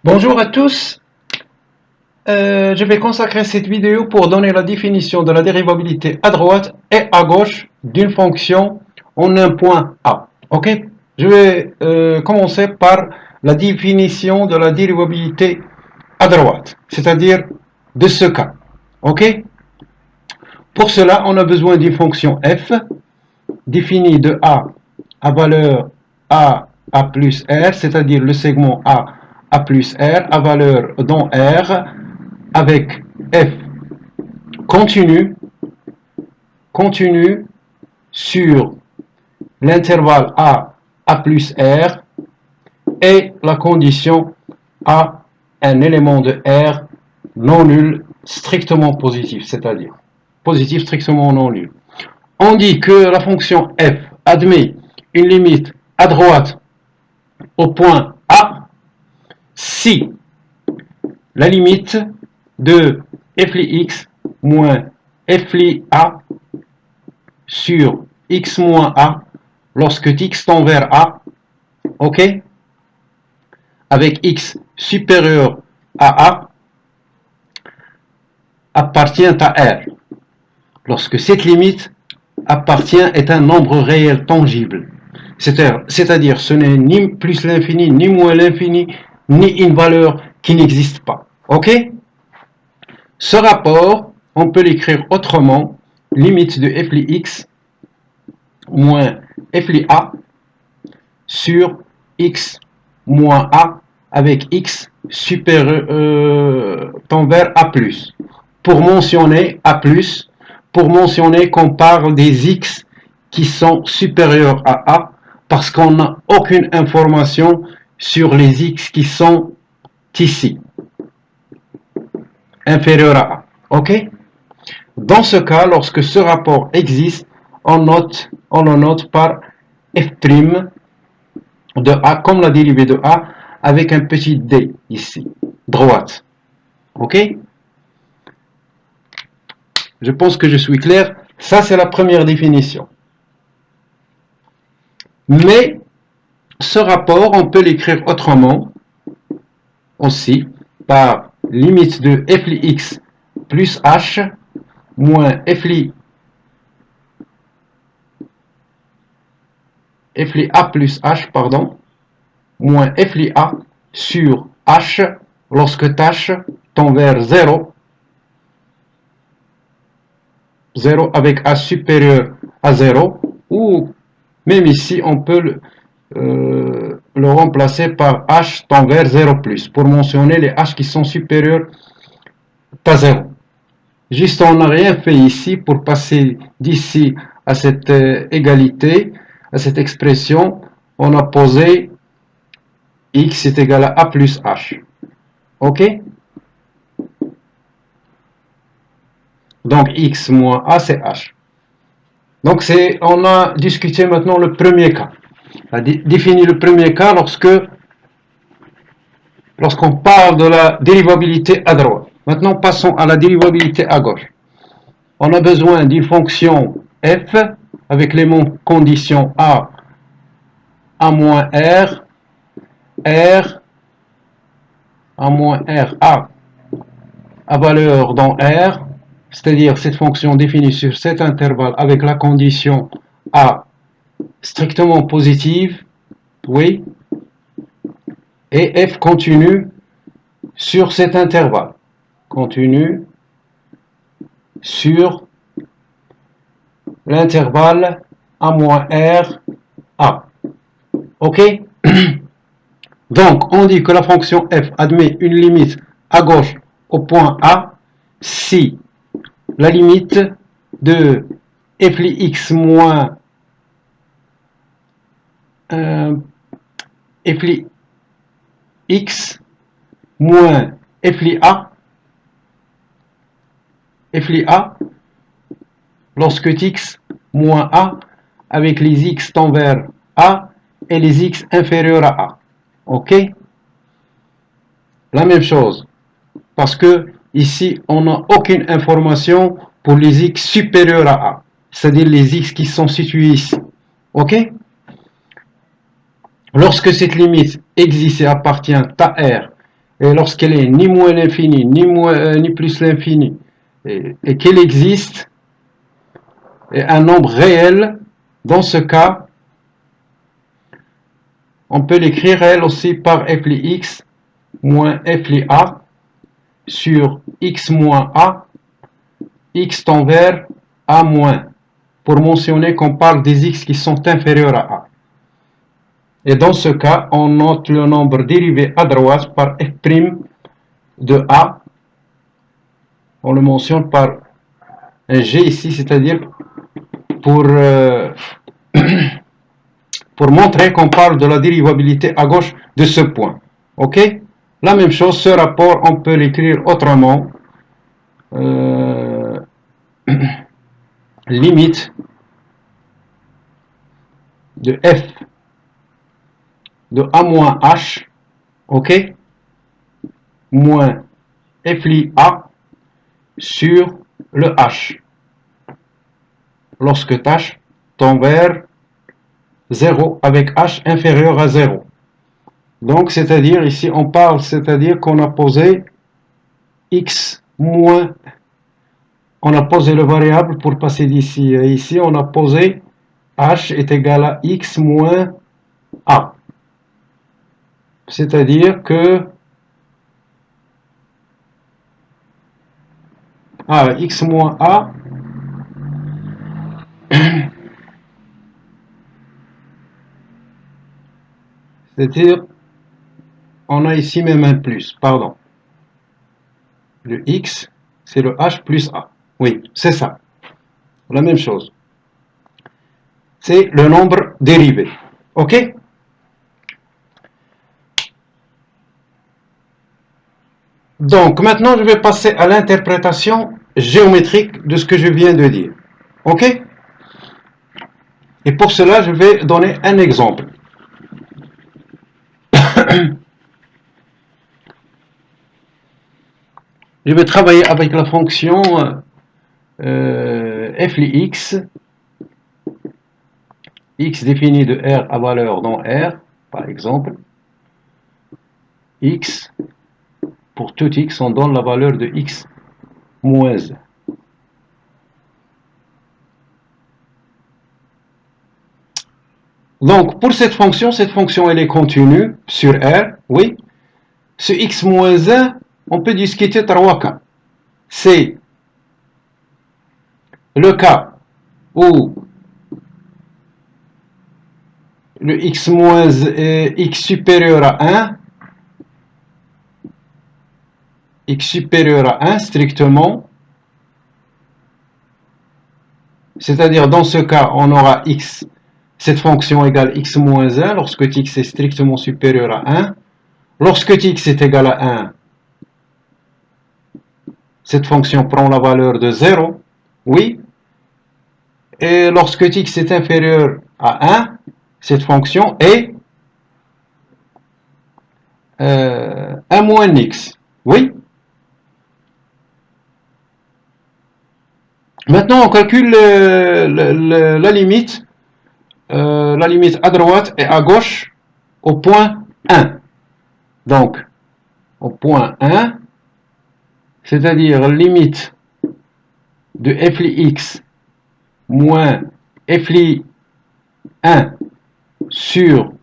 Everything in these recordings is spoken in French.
Bonjour à tous. Je vais consacrer cette vidéo pour donner la définition de la dérivabilité à droite et à gauche d'une fonction en un point A. Ok? Je vais commencer par la définition de la dérivabilité à droite, c'est-à-dire de ce cas. Ok? Pour cela, on a besoin d'une fonction f définie de A à valeur A plus R, c'est-à-dire le segment A plus R à valeur dans R avec f continue sur l'intervalle A plus R et la condition A un élément de R non nul strictement positif, c'est-à-dire positif strictement non nul. On dit que la fonction f admet une limite à droite au point A si la limite de f' moins f'a sur x moins a lorsque x tend vers a, ok, avec x supérieur à a, appartient à R. Lorsque cette limite appartient est un nombre réel tangible. C'est-à-dire ce n'est ni plus l'infini, ni moins l'infini, ni une valeur qui n'existe pas. Ok? Ce rapport, on peut l'écrire autrement, limite de f'x moins f'a sur x moins a avec x supérieur tend vers a+. Pour mentionner a+, pour mentionner qu'on parle des x qui sont supérieurs à a, parce qu'on n'a aucune information sur les x qui sont ici, inférieurs à a. Ok? Dans ce cas, lorsque ce rapport existe, on le note par f' de a comme la dérivée de a avec un petit d ici, droite. Ok? Je pense que je suis clair. Ça, c'est la première définition. Mais ce rapport, on peut l'écrire autrement aussi par limite de f'x plus h moins f'a plus h, pardon, moins f'a sur h lorsque h tend vers 0, 0 avec h supérieur à 0, ou même ici on peut le remplacer par h tend vers 0 plus, pour mentionner les h qui sont supérieurs à 0. Juste on n'a rien fait ici pour passer d'ici à cette égalité, à cette expression, on a posé x est égal à a plus h. Ok? Donc x moins a c'est h. Donc on a discuté maintenant le premier cas. On a défini le premier cas lorsqu'on parle de la dérivabilité à droite. Maintenant passons à la dérivabilité à gauche. On a besoin d'une fonction f avec les conditions a moins r, r, a moins r, a à valeur dans R, c'est-à-dire cette fonction définie sur cet intervalle avec la condition A strictement positive, oui, et f continue sur cet intervalle, continue sur l'intervalle A moins R, A. Ok? Donc, on dit que la fonction f admet une limite à gauche au point A si la limite de f'x moins f'x moins f'a lorsque x moins a avec les x tend vers a et les x inférieurs à a. Ok? La même chose, parce que ici on n'a aucune information pour les x supérieurs à a, c'est-à-dire les x qui sont situés ici. Ok? Lorsque cette limite existe et appartient à R et lorsqu'elle est ni moins l'infini, ni plus l'infini, et qu'elle existe, et un nombre réel, dans ce cas, on peut l'écrire elle aussi par f x moins f a sur x moins a, x tend vers a moins, pour mentionner qu'on parle des x qui sont inférieurs à a. Et dans ce cas, on note le nombre dérivé à droite par f' de a. On le mentionne par un g ici, c'est-à-dire pour, pour montrer qu'on parle de la dérivabilité à gauche de ce point. Ok? La même chose, ce rapport, on peut l'écrire autrement. Limite de f de a moins h, ok, moins f a sur le h, lorsque h tend vers 0 avec h inférieur à 0. Donc, c'est-à-dire, ici, on parle, c'est-à-dire qu'on a posé x moins, on a posé le variable pour passer d'ici à ici, on a posé h est égal à x moins a. C'est-à-dire que x moins a, c'est-à-dire, on a ici même un plus, pardon. Le x, c'est le h plus a. Oui, c'est ça. La même chose. C'est le nombre dérivé. OK? Donc, maintenant, je vais passer à l'interprétation géométrique de ce que je viens de dire. OK? Et pour cela, je vais donner un exemple. Je vais travailler avec la fonction f x, x défini de R à valeur dans R, par exemple. X, pour tout x, on donne la valeur de x moins 1. Donc, pour cette fonction elle est continue sur R, oui. Ce x moins 1, on peut discuter trois cas. C'est le cas où le x moins x supérieur à 1, x supérieur à 1 strictement, c'est-à-dire dans ce cas, on aura x, cette fonction égale x moins 1 lorsque x est strictement supérieur à 1. Lorsque x est égal à 1, cette fonction prend la valeur de 0, oui. Et lorsque x est inférieur à 1, cette fonction est 1 moins x, oui. Maintenant, on calcule la limite à droite et à gauche au point 1. Donc, au point 1, c'est-à-dire limite de f x moins f 1 sur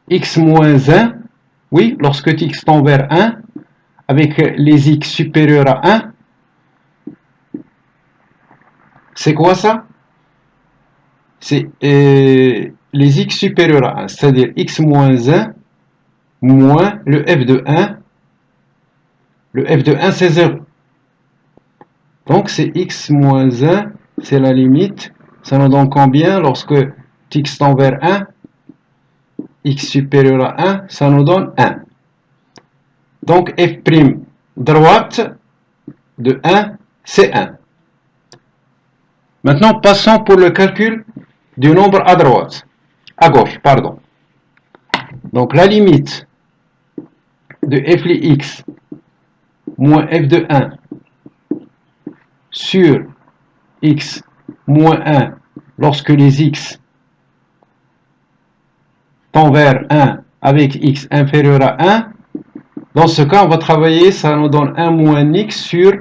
x moins 1, oui, lorsque x tend vers 1, avec les x supérieurs à 1, c'est quoi ça? C'est les x supérieurs à 1, c'est-à-dire x moins 1 moins le f de 1. Le f de 1, c'est 0. Donc, c'est x moins 1, c'est la limite. Ça nous donne combien lorsque x tend vers 1? X supérieur à 1, ça nous donne 1. Donc, f' droite de 1, c'est 1. Maintenant, passons pour le calcul du nombre à droite. À gauche, pardon. Donc, la limite de f x moins f de 1 sur x moins 1 lorsque les x tend vers 1 avec x inférieur à 1, Dans ce cas, on va travailler, ça nous donne 1 moins x sur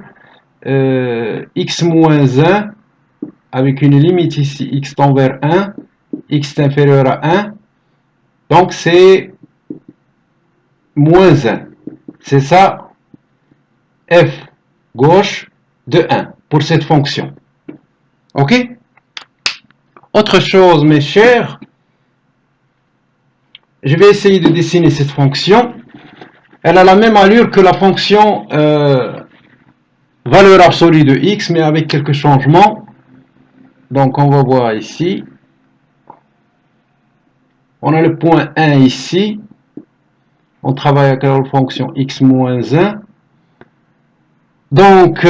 x moins 1, avec une limite ici, x tend vers 1, x est inférieur à 1, donc c'est moins 1. C'est ça, f gauche de 1 pour cette fonction. Ok? Autre chose, mes chers, je vais essayer de dessiner cette fonction. Elle a la même allure que la fonction valeur absolue de x, mais avec quelques changements. Donc on va voir ici. On a le point 1 ici. On travaille avec la fonction x moins 1. Donc,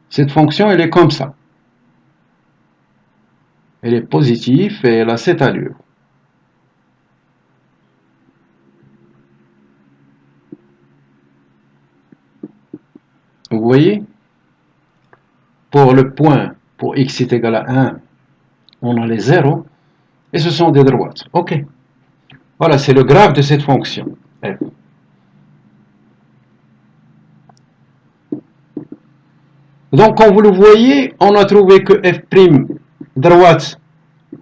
cette fonction, elle est comme ça. Elle est positive et elle a cette allure. Vous voyez? Pour le point, pour x est égal à 1, on a les zéros. Et ce sont des droites. Ok. Voilà, c'est le graphe de cette fonction. F. Donc, comme vous le voyez, on a trouvé que f' droite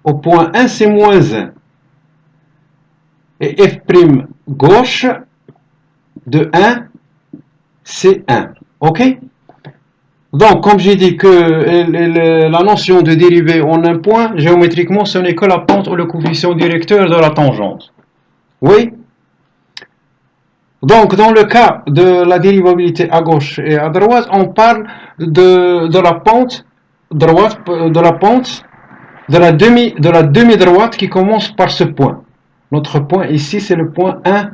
au point 1, c'est moins 1. Et f' gauche de 1, c'est 1. Ok? Donc, comme j'ai dit que la notion de dérivée en un point, géométriquement, ce n'est que la pente ou le coefficient directeur de la tangente. Oui? Donc, dans le cas de la dérivabilité à gauche et à droite, on parle de la pente droite, de la demi-droite qui commence par ce point. Notre point ici, c'est le point 1,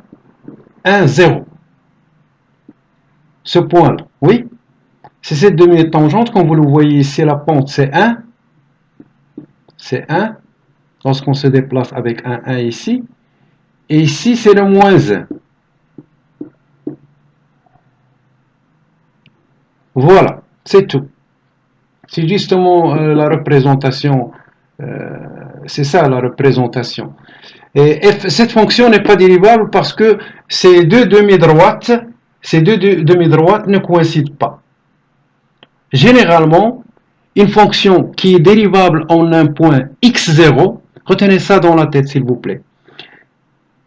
1, 0. Ce point-là, oui? C'est cette demi-tangente, comme vous le voyez ici, la pente c'est 1. C'est 1. Lorsqu'on se déplace avec un 1 ici. Et ici, c'est le moins 1. Voilà, c'est tout. C'est justement la représentation. C'est ça la représentation. Et cette fonction n'est pas dérivable parce que ces deux demi-droites ne coïncident pas. Généralement, une fonction qui est dérivable en un point x0, retenez ça dans la tête s'il vous plaît.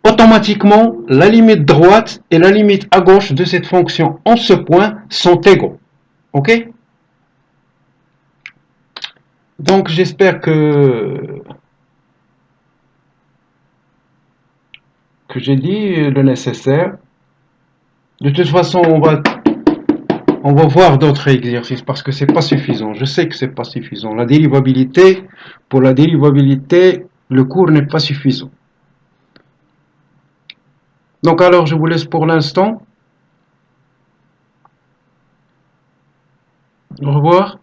Automatiquement, la limite droite et la limite à gauche de cette fonction en ce point sont égaux. Ok? Donc j'espère que j'ai dit le nécessaire. De toute façon, on va voir d'autres exercices parce que c'est pas suffisant. Je sais que c'est pas suffisant. Pour la dérivabilité, le cours n'est pas suffisant. Donc alors je vous laisse pour l'instant. Au revoir.